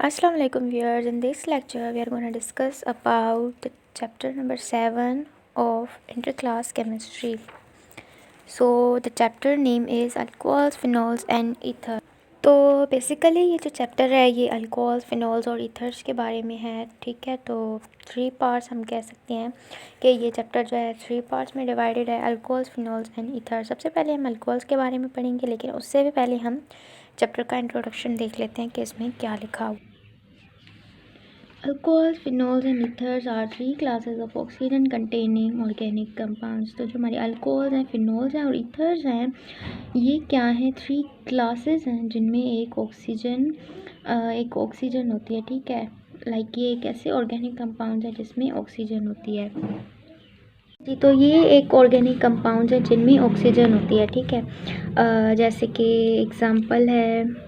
Assalamu alaikum viewers. In this lecture we are going to discuss about the chapter number 7 of interclass chemistry. So the chapter name is alcohols, phenols and ether. तो basically ये जो chapter है ये alcohols, phenols और ethers के बारे में है, ठीक है। तो 3 पार्ट्स हम कह सकते हैं कि ये चैप्टर जो है 3 पार्ट्स में डिवाइडेड है, अल्कोहल्स, फिनॉल्स एंड ईथर्स। सबसे पहले हम अल्कोहल्स के बारे में पढ़ेंगे, लेकिन उससे भी पहले हम चैप्टर का इंट्रोडक्शन देख लेते हैं कि इसमें क्या लिखा हुआ। Alcohols, phenols and ethers are 3 classes of oxygen containing organic compounds। तो जो हमारे अल्कोहल्स हैं, फिनॉल्स हैं और ईथर्स हैं, ये क्या हैं? 3 क्लासेस हैं जिनमें एक ऑक्सीजन होती है, ठीक है। ये एक ऐसे ऑर्गेनिक कंपाउंड है जिसमें ऑक्सीजन होती है जी। तो ये एक ऑर्गेनिक कंपाउंड है जिनमें ऑक्सीजन होती है, ठीक है। जैसे कि एग्जांपल है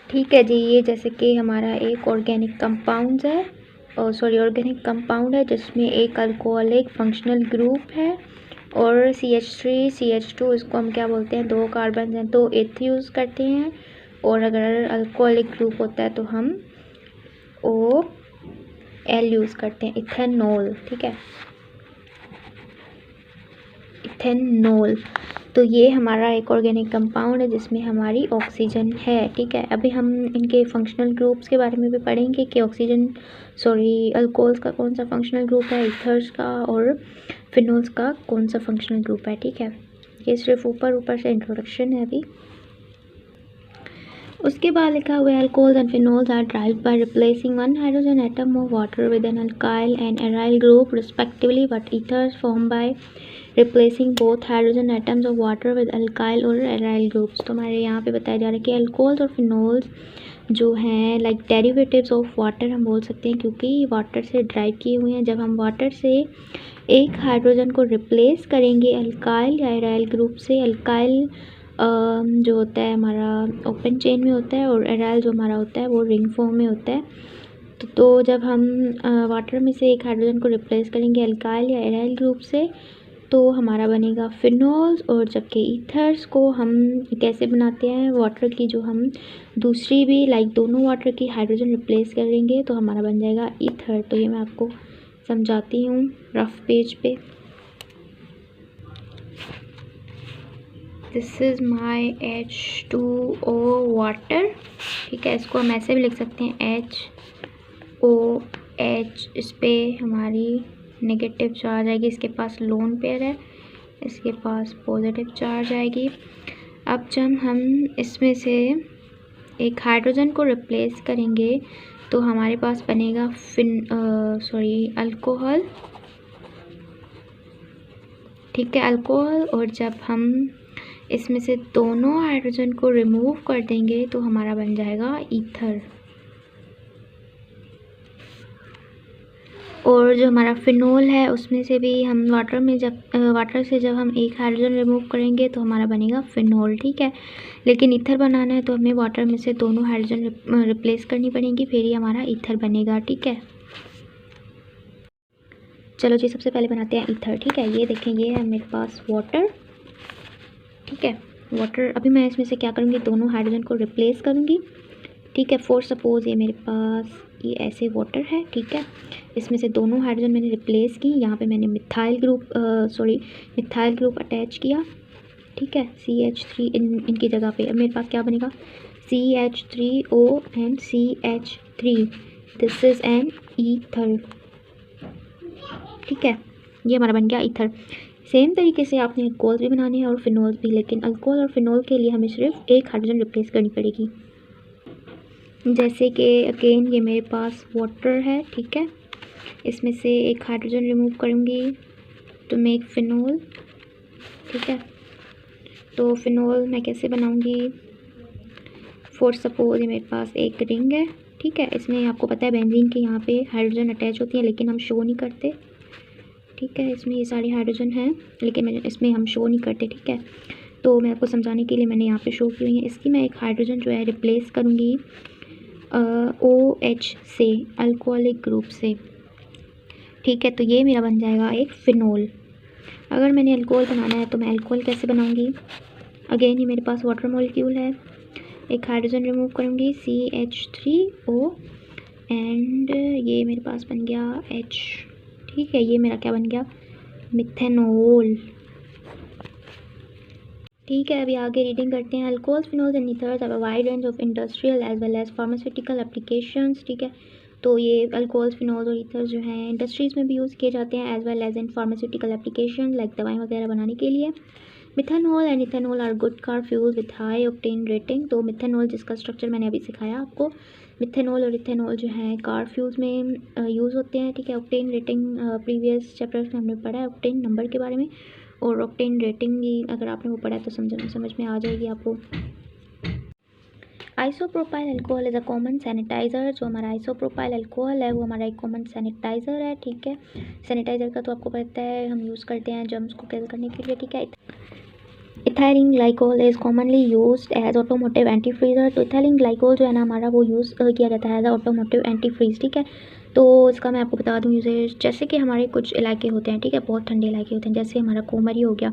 ठीक है जी। ये जैसे कि हमारा एक ऑर्गेनिक कंपाउंड है जिसमें एक अल्कोहलिक फंक्शनल ग्रुप है और CH3 CH2, इसको हम क्या बोलते हैं? 2 कार्बन हैं तो एथ यूज़ करते हैं। और अगर अल्कोहलिक ग्रुप होता है तो हम OL यूज़ करते हैं, इथेनॉल, ठीक है, इथेनॉल। तो ये हमारा एक ऑर्गेनिक कंपाउंड है जिसमें हमारी ऑक्सीजन है, ठीक है। अभी हम इनके फंक्शनल ग्रुप्स के बारे में भी पढ़ेंगे कि अल्कोहल्स का कौन सा फंक्शनल ग्रुप है, ईथर्स का और फिनॉल्स का कौन सा फंक्शनल ग्रुप है, ठीक है। ये सिर्फ ऊपर से इंट्रोडक्शन है अभी। उसके बाद लिखा हुआ है alcohols and phenols are derived by replacing one hydrogen atom of water with an alkyl and aryl group respectively, but ethers form by replacing both hydrogen atoms of water with alkyl और aryl groups. तो हमारे यहाँ पे बताया जा रहा है कि अल्कोहल्स और फिनॉल्स जो हैं डेरिवेटिव्स ऑफ वाटर हम बोल सकते हैं, क्योंकि वाटर से ड्राइव किए हुए हैं। जब हम वाटर से एक हाइड्रोजन को रिप्लेस करेंगे अल्काइल या एराइल ग्रुप से, अल्काइल जो होता है हमारा ओपन चेन में होता है और एराइल जो हमारा होता है वो रिंग फॉर्म में होता है। तो जब हम वाटर में से एक हाइड्रोजन को रिप्लेस करेंगे अल्काइल या एराइल ग्रुप से तो हमारा बनेगा फिनॉल्स। और जबकि ईथर्स को हम कैसे बनाते हैं? वाटर की जो हम दूसरी भी दोनों वाटर की हाइड्रोजन रिप्लेस करेंगे तो हमारा बन जाएगा ईथर। तो ये मैं आपको समझाती हूँ रफ पेज पे। This is my H2O water, ठीक है। इसको हम ऐसे भी लिख सकते हैं HOH। इस पर हमारी नेगेटिव चार्ज आएगी, इसके पास लोन पेयर है, इसके पास पॉजिटिव चार्ज आएगी। अब जब हम इसमें से एक हाइड्रोजन को रिप्लेस करेंगे तो हमारे पास बनेगा अल्कोहल, ठीक है, अल्कोहल। और जब हम इसमें से दोनों हाइड्रोजन को रिमूव कर देंगे तो हमारा बन जाएगा ईथर। और जो हमारा फिनॉल है उसमें से भी हम वाटर से जब हम एक हाइड्रोजन रिमूव करेंगे तो हमारा बनेगा फिनॉल, ठीक है। लेकिन ईथर बनाना है तो हमें वाटर में से दोनों हाइड्रोजन रिप्लेस करनी पड़ेंगी, फिर ही हमारा ईथर बनेगा, ठीक है। चलो जी, सबसे पहले बनाते हैं ईथर, ठीक है। ये देखें, ये है मेरे पास वाटर, ठीक है, वाटर। अभी मैं इसमें से क्या करूँगी? दोनों हाइड्रोजन को रिप्लेस करूँगी, ठीक है। फॉर सपोज ये मेरे पास ये ऐसे वाटर है, ठीक है। इसमें से दोनों हाइड्रोजन मैंने रिप्लेस की, यहाँ पे मैंने मिथाइल ग्रुप अटैच किया, ठीक है, CH3 इनकी जगह पे। अब मेरे पास क्या बनेगा? CH3O and CH3, this is an ether, ठीक है। ये हमारा बन गया ईथर। सेम तरीके से आपने अल्कोहल भी बनाने हैं और फिनॉल भी, लेकिन अल्कोहल और फिनॉल के लिए हमें सिर्फ एक हाइड्रोजन रिप्लेस करनी पड़ेगी। जैसे कि अगेन ये मेरे पास वाटर है, ठीक है, इसमें से एक हाइड्रोजन रिमूव करूँगी तो मेक फिनॉल, ठीक है। तो फिनॉल मैं कैसे बनाऊँगी? फॉर सपोज ये मेरे पास एक रिंग है, ठीक है। इसमें आपको पता है बेंजीन के यहाँ पे हाइड्रोजन अटैच होती है, लेकिन हम शो नहीं करते, ठीक है। इसमें ये सारे हाइड्रोजन हैं लेकिन इसमें हम शो नहीं करते, ठीक है। तो मैं आपको समझाने के लिए मैंने यहाँ पे शो की हुई है। इसकी मैं एक हाइड्रोजन जो है रिप्लेस करूँगी OH से, अल्कोहलिक ग्रुप से, ठीक है। तो ये मेरा बन जाएगा एक फिनोल। अगर मैंने अल्कोहल बनाना है तो मैं अल्कोहल कैसे बनाऊँगी? अगेन ये मेरे पास वाटर मॉलिक्यूल है, एक हाइड्रोजन रिमूव करूँगी CH3O एंड ये मेरे पास बन गया H, ठीक है। ये मेरा क्या बन गया? मिथेनॉल, ठीक है। अभी आगे रीडिंग करते हैं। Alcohols, phenols and ethers have a wide range of industrial as well as pharmaceutical applications, ठीक है। तो ये अल्कोहल्स, फिनोल्स और ईथर्स जो हैं इंडस्ट्रीज़ में भी यूज़ किए जाते हैं as well as in pharmaceutical application like दवाएं वगैरह बनाने के लिए। Methanol and ethanol are good car fuels with high octane rating. तो मिथेनॉल जिसका स्ट्रक्चर मैंने अभी सिखाया आपको, मिथेनॉल और इथेनॉल जो हैं कार फ्यूल्स में यूज़ होते हैं, ठीक है। ऑक्टेन रेटिंग प्रीवियस चैप्टर्स में हमने पढ़ा है ऑक्टेन नंबर के बारे में, और ऑक्टेन रेटिंग ही अगर आपने वो पढ़ा है तो समझ में आ जाएगी आपको। Isopropyl alcohol is a common sanitiser. जो हमारा आइसोप्रोपाइल अल्कोहल है वो हमारा एक कॉमन सैनिटाइज़र है, ठीक है। सैनिटाइज़र का तो आपको पता है हम यूज़ करते हैं जर्म्स को किल करने के लिए, ठीक है। Ethylene glycol is commonly used as automotive antifreezer. तो इथाइलिन ग्लाइकोल जो है ना हमारा वो यूज़ किया जाता है एज ऑटोमोटिव एंटीफ्रीज़, ठीक है। तो इसका मैं आपको बता दूं यूजेज, जैसे कि हमारे कुछ इलाके होते हैं, ठीक है, बहुत ठंडे इलाके होते हैं, जैसे हमारा कोमरी हो गया।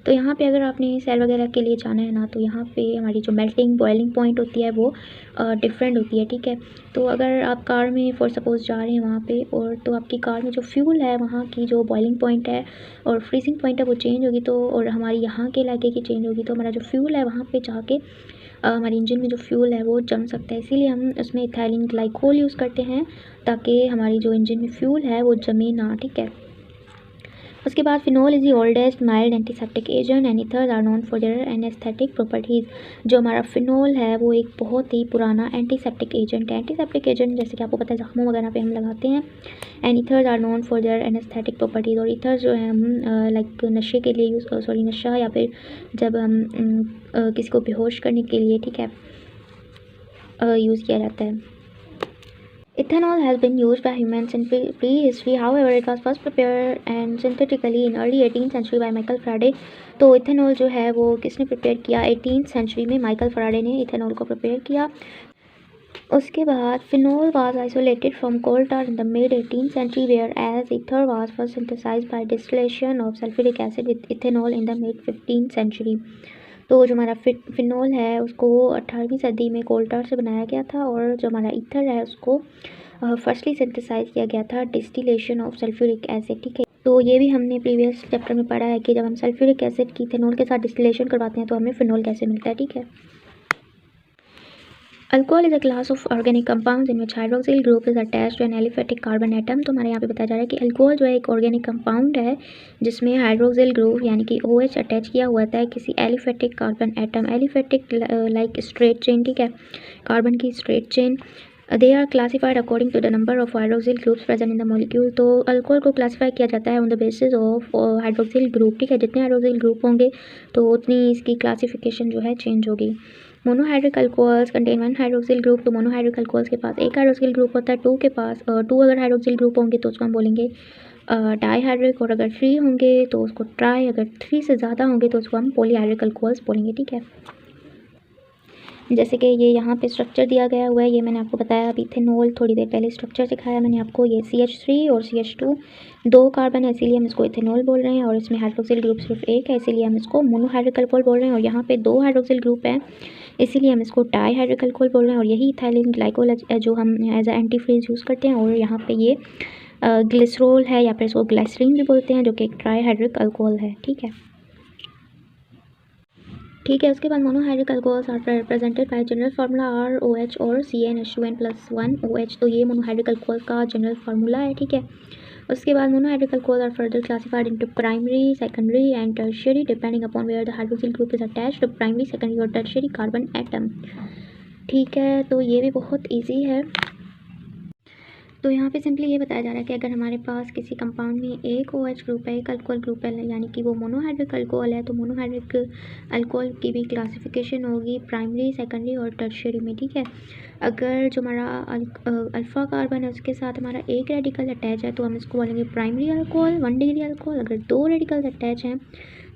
तो यहाँ पे अगर आपने सैर वगैरह के लिए जाना है ना, तो यहाँ पे हमारी जो मेल्टिंग बॉइलिंग पॉइंट होती है वो डिफरेंट होती है, ठीक है। तो अगर आप कार में फॉर सपोज़ जा रहे हैं वहाँ पे, और तो आपकी कार में जो फ्यूल है वहाँ की जो बॉइलिंग पॉइंट है और फ्रीजिंग पॉइंट है वो चेंज होगी, तो और हमारी यहाँ के इलाके की चेंज होगी, तो हमारा जो फ्यूल है वहाँ पे जाके हमारे इंजन में जो फ्यूल है वो जम सकता है। इसीलिए हम उसमें इथाइलिन ग्लाइकोल यूज़ करते हैं ताकि हमारी जो इंजन में फ्यूल है वो जमे ना, ठीक है। उसके बाद phenol is the oldest mild antiseptic agent and ethers are known for their anaesthetic properties. जो हमारा फिनोल है वो एक बहुत ही पुराना एंटीसेप्टिक एजेंट है। एंटीसेप्टिक एजेंट जैसे कि आपको पता है ज़ख्मों वगैरह पे हम लगाते हैं। And ethers are known for their anaesthetic properties. और ईथर्स जो है हम लाइक नशे के लिए नशा या फिर जब हम किसी को बेहोश करने के लिए, ठीक है, यूज़ किया जाता है। Ethanol has been used by humans in prehistory. However, it was first prepared and synthetically in early 18th century by Michael Faraday. तो इथेनॉल जो है वो किसने प्रिपेयर किया? 18th सेंचुरी में माइकल फराडे ने इथेनॉल को प्रिपेयर किया। उसके बाद phenol was isolated from coal tar in the mid 18th century, whereas ether was first synthesized by distillation of sulfuric acid with ethanol in the mid 15th century. तो जो हमारा phenol है उसको 18वीं सदी में कोल tar से बनाया गया था, और जो हमारा ईथर है उसको फर्स्टली सिंथेसाइज किया गया था डिस्टिलेशन ऑफ सल्फ्यूरिक एसिड, ठीक है। तो ये भी हमने प्रीवियस चैप्टर में पढ़ा है कि जब हम सल्फ्यूरिक एसिड की इथेनॉल के साथ डिस्टिलेशन करवाते हैं तो हमें फिनोल कैसे मिलता है, ठीक है। Alcohol is a class of organic compounds in which hydroxyl group is attached to an aliphatic carbon atom. तो हमारे यहाँ पे बताया जा रहा है कि अल्कोहल जो है एक ऑर्गेनिक कंपाउंड है जिसमें हाइड्रोक्सिल ग्रुप यानी कि OH अटैच किया हुआ था किसी aliphatic carbon atom. Aliphatic like straight chain, ठीक है, कार्बन की straight chain. They are classified according to the number of hydroxyl groups present in the molecule. तो अल्कोहल को क्लासीफाई किया जाता है on the basis of hydroxyl group, ठीक है। जितने हाइड्रोक्सिल ग्रुप होंगे तो उतनी इसकी क्लासिफिकेशन जो है चेंज होगी। Monohydric alcohols contain one hydroxyl group. तो मोनोहाइड्रिक अल्कोहल्स के पास एक हाइड्रोक्सिल ग्रुप होता है। टू के पास टू अगर हाइड्रोक्सिल ग्रुप होंगे तो उसको हम बोलेंगे डाईहाइड्रिक, और अगर 3 होंगे तो उसको ट्राई, अगर 3 से ज़्यादा होंगे तो उसको हम पॉलीहाइड्रिक अल्कोहल्स बोलेंगे, ठीक है। जैसे कि ये यहाँ पे स्ट्रक्चर दिया गया हुआ है, ये मैंने आपको बताया अभी इथेनॉल थोड़ी देर पहले स्ट्रक्चर सिखाया मैंने आपको। ये CH3 और CH2 2 कार्बन है इसीलिए हम इसको इथेनॉल बोल रहे हैं, और इसमें हाइड्रोक्सिल ग्रुप सिर्फ एक है इसीलिए हम इसको मोनोहाइड्रिक अल्कोहल बोल रहे हैं। और यहाँ पे 2 हाइड्रोक्सिल ग्रुप हैं इसीलिए हम इसको डाईहाइड्रिक अल्कोहल बोल रहे हैं। और यही इथाइलिन ग्लाइकोल जो हम एज ए एंटीफ्रीज यूज़ करते हैं। और यहाँ पे ये ग्लिसरॉल है या फिर इसको ग्लाइसरीन भी बोलते हैं जो कि एक ट्राईहाइड्रिक अल्कोहल है, ठीक है। ठीक है, उसके बाद monohydric alcohols are represented by general formula ROH और CnH2n+1OH। तो ये मोनोहाइड्रिक अल्कोहल का जनरल फार्मूला है, ठीक है। उसके बाद monohydric alcohol are further classified into primary, secondary and tertiary depending upon where the hydroxyl group is attached to primary, secondary और टर्शियरी कार्बन एटम, ठीक है। तो ये भी बहुत ईजी है। तो यहाँ पे सिंपली ये बताया जा रहा है कि अगर हमारे पास किसी कंपाउंड में एक OH ग्रुप है, एक अल्कोहल ग्रुप है, यानी कि वो मोनोहाइड्रिक अल्कोहल है, तो मोनोहाइड्रिक अल्कोहल की भी क्लासिफिकेशन होगी प्राइमरी, सेकेंडरी और टर्शियरी में, ठीक है। अगर जो हमारा अल्फ़ा कार्बन है उसके साथ हमारा एक रेडिकल अटैच है तो हम इसको बोलेंगे प्राइमरी अल्कोहल 1 डिग्री अल्कोहल। अगर 2 रेडिकल्स अटैच हैं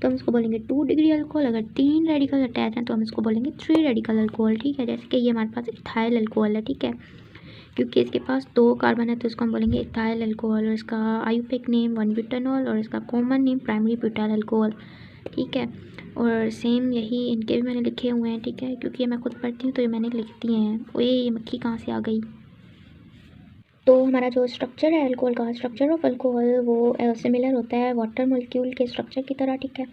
तो हम इसको बोलेंगे 2 डिग्री अल्कोहल। अगर 3 रेडिकल अटैच हैं तो हम इसको बोलेंगे 3 रेडिकल अल्कोहल, ठीक है। जैसे कि ये हमारे पास इथाइल अल्कोहल है, ठीक है, क्योंकि इसके पास 2 कार्बन है तो इसको हम बोलेंगे इथाइल अल्कोहल, और इसका आयुपेक नेम 1 ब्यूटानॉल और इसका common name primary butyl alcohol, ठीक है। और सेम यही इनके भी मैंने लिखे हुए हैं, ठीक है, क्योंकि ये मैं खुद पढ़ती हूँ तो ये मैंने लिख दिए हैं। और ये मक्खी कहाँ से आ गई। तो हमारा जो स्ट्रक्चर है अल्कोहल का, स्ट्रक्चर ऑफ अल्कोहल वो सिमिलर होता है वाटर मॉलिक्यूल के स्ट्रक्चर की तरह, ठीक है।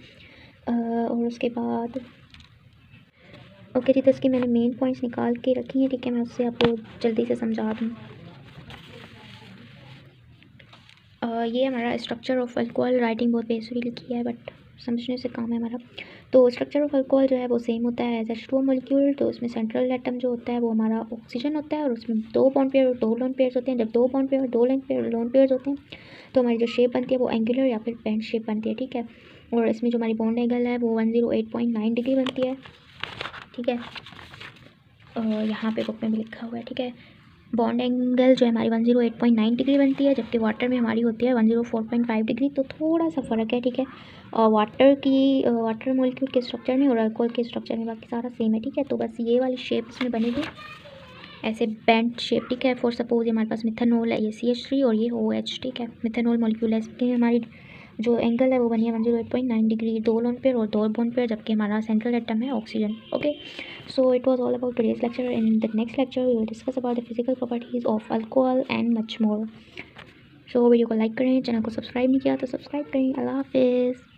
और उसके बाद ओके जी, तो इसकी मैंने मेन पॉइंट्स निकाल के रखी हैं, ठीक है, मैं उससे आपको जल्दी से समझा दूँ। ये हमारा स्ट्रक्चर ऑफ अल्कोहल राइटिंग बहुत बेसिकली लिखी है बट समझने से काम है हमारा। तो स्ट्रक्चर ऑफ अल्कोहल जो है वो सेम होता है एज H2O मॉलिक्यूल। तो उसमें सेंट्रल एटम जो होता है वो हमारा ऑक्सीजन होता है और उसमें 2 बॉन्ड पेयर और 2 लोन पेयर्स होते हैं। जब 2 बॉन्ड पेयर और 2 लोन पेयर्स होते हैं तो हमारी जो शेप बनती है वो एंगुलर या फिर बेंड शेप बनती है, ठीक है। और इसमें जो हमारी बॉन्ड एंगल है वो 108.9 डिग्री बनती है, ठीक है। यहाँ पे बुक में भी लिखा हुआ है, ठीक है। बॉन्ड एंगल जो है हमारी 108.9 डिग्री बनती है, जबकि वाटर में हमारी होती है 104.5 डिग्री। तो थोड़ा सा फ़र्क है, ठीक है। और वाटर मॉलिक्यूल के स्ट्रक्चर में और अल्कोहल के स्ट्रक्चर में बाकी सारा सेम है, ठीक है। तो बस ये वाली शेप इसमें बनेगी ऐसे बेंट शेप, ठीक है। फॉर सपोज ये हमारे पास मिथेनॉल है, ये CH3 और ये OH, ठीक है, मिथेनॉल मॉलिक्यूल है। इसकी हमारी जो एंगल है वो बनी है 108.9 डिग्री, 2 लोन पेयर और 2 बॉन्ड पेयर, जबकि हमारा सेंट्रल एटम है oxygen, okay. So it was all about today's lecture. In the next lecture we will discuss about the physical properties of alcohol and much more. So video को like करें, channel को subscribe नहीं किया तो subscribe करें। अल्लाह हाफिज़।